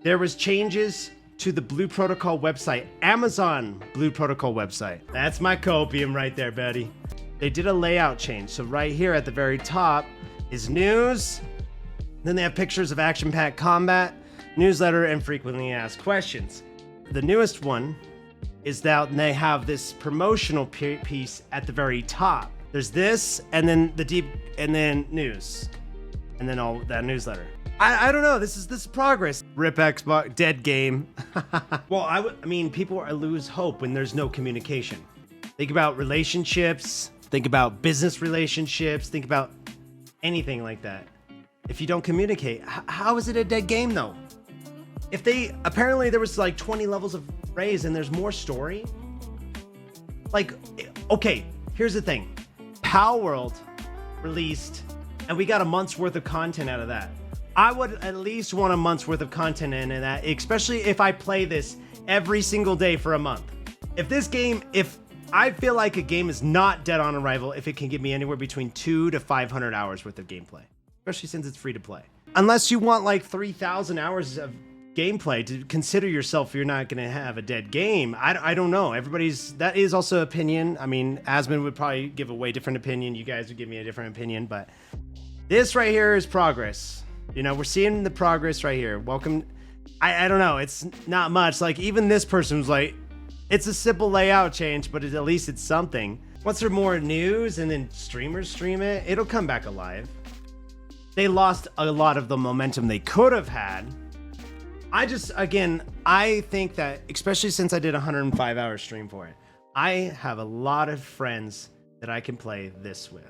There was changes to the Blue Protocol website, Amazon Blue Protocol website. That's my copium right there, buddy. They did a layout change. So right here at the very top is news. Then they have pictures of action-packed combat, newsletter, and frequently asked questions. The newest one is that they have this promotional piece at the very top. There's this, and then and then news, and then all that newsletter. I don't know. This is progress. Rip Xbox, dead game. Well, I mean, people lose hope when there's no communication. Think about relationships. Think about business relationships. Think about anything like that. If you don't communicate, how is it a dead game though? If apparently there was like 20 levels of raise and there's more story. Like, okay, here's the thing. Power World released and we got a month's worth of content out of that. I would at least want a month's worth of content in that, especially if I play this every single day for a month. If I feel like a game is not dead on arrival if it can give me anywhere between 200 to 500 hours worth of gameplay, especially since it's free to play. Unless you want like 3,000 hours of gameplay to consider yourself, you're not going to have a dead game. I don't know. That is also opinion. I mean, Asmon would probably give a way different opinion. You guys would give me a different opinion, but this right here is progress. You know, we're seeing the progress right here. Welcome. I don't know. It's not much. Like even this person was like, it's a simple layout change, but at least it's something. Once there's more news and then streamers stream it, it'll come back alive. They lost a lot of the momentum they could have had. I think that, especially since I did a 105-hour stream for it, I have a lot of friends that I can play this with.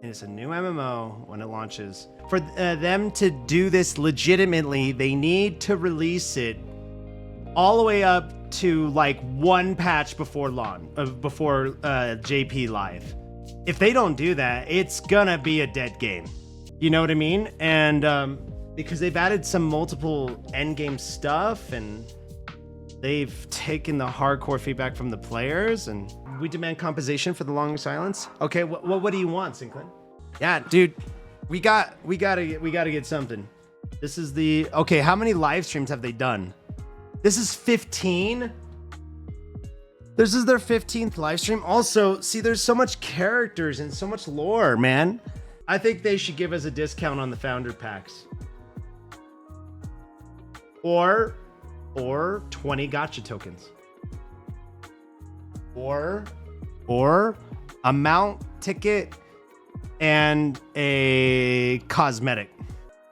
And it's a new MMO when it launches. For them to do this legitimately, they need to release it all the way up to like one patch before JP Live. If they don't do that, it's gonna be a dead game. You know what I mean? And because they've added some multiple endgame stuff and they've taken the hardcore feedback from the players, and we demand compensation for the long silence. Okay, what do you want, Sinclair? Yeah, dude, we gotta get something. This is okay. How many live streams have they done? This is 15. This is their 15th live stream. Also, see, there's so much characters and so much lore, man. I think they should give us a discount on the founder packs. Or 20 gacha tokens. Or a mount ticket and a cosmetic.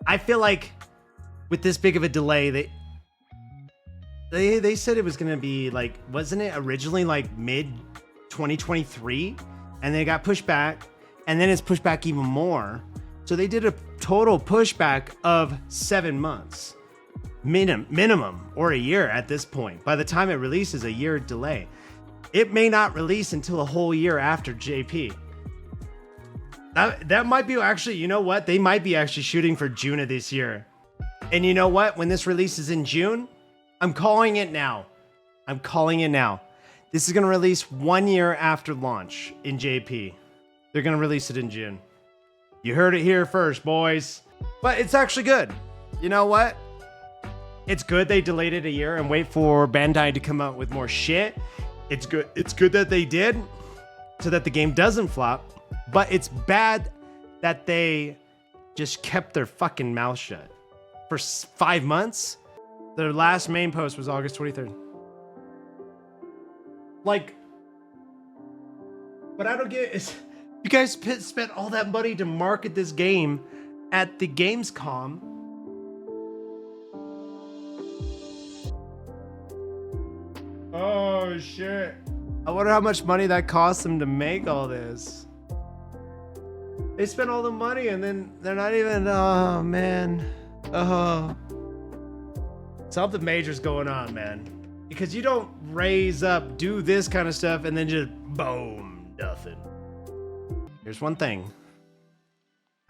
I feel like with this big of a delay, they said it was gonna be like, wasn't it originally like mid 2023? And then it got pushed back, and then it's pushed back even more. So they did a total pushback of 7 months. Minimum, or a year at this point. By the time it releases, a year delay. It may not release until a whole year after JP. That might be actually, you know what? They might be actually shooting for June of this year. And you know what? When this releases in June, I'm calling it now. I'm calling it now. This is going to release 1 year after launch in JP. They're going to release it in June. You heard it here first, boys. But it's actually good. You know what? It's good they delayed it a year and wait for Bandai to come out with more shit. It's good. It's good that they did so that the game doesn't flop. But it's bad that they just kept their fucking mouth shut for 5 months. Their last main post was August 23rd. Like, what I don't get is you guys spent all that money to market this game at the Gamescom. Oh shit. I wonder how much money that cost them to make all this. They spent all the money and then they're not even, oh man. Oh. Something major's going on, man. Because you don't raise up, do this kind of stuff, and then just boom, nothing. Here's one thing.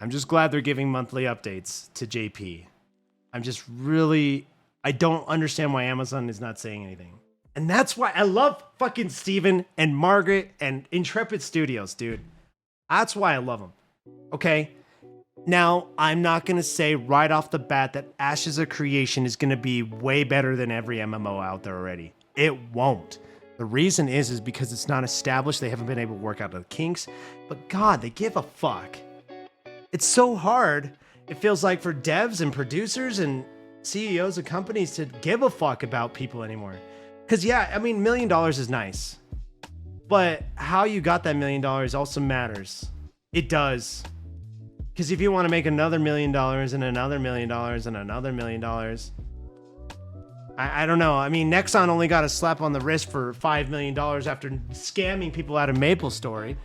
I'm just glad they're giving monthly updates to JP. I don't understand why Amazon is not saying anything. And that's why I love fucking Steven and Margaret and Intrepid Studios, dude. That's why I love them. Okay? Now, I'm not going to say right off the bat that Ashes of Creation is going to be way better than every MMO out there already. It won't. The reason is because it's not established. They haven't been able to work out the kinks. But God, they give a fuck. It's so hard, it feels like, for devs and producers and CEOs of companies to give a fuck about people anymore. Because yeah, I mean, $1 million is nice. But how you got that $1 million also matters. It does. Because if you want to make another $1 million and another $1 million and another $1 million, I don't know. I mean, Nexon only got a slap on the wrist for $5 million after scamming people out of MapleStory.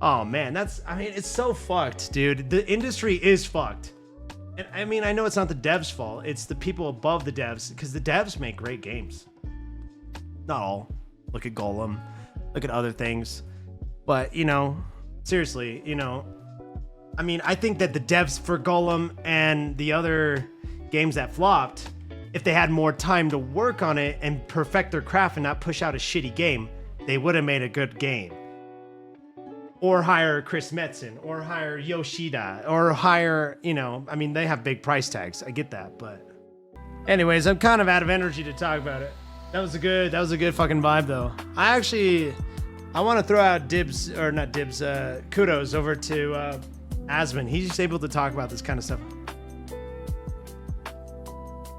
Oh man, it's so fucked, dude. The industry is fucked. And I mean, I know it's not the devs' fault. It's the people above the devs, because the devs make great games. Not all. Look at Golem. Look at other things. But, seriously, I mean, I think that the devs for Golem and the other games that flopped, if they had more time to work on it and perfect their craft and not push out a shitty game, they would have made a good game. Or hire Chris Metzen, or hire Yoshida, or hire, I mean, they have big price tags. I get that, but anyways, I'm kind of out of energy to talk about it. That was a good fucking vibe though. I want to throw out kudos over to Asman. He's able to talk about this kind of stuff.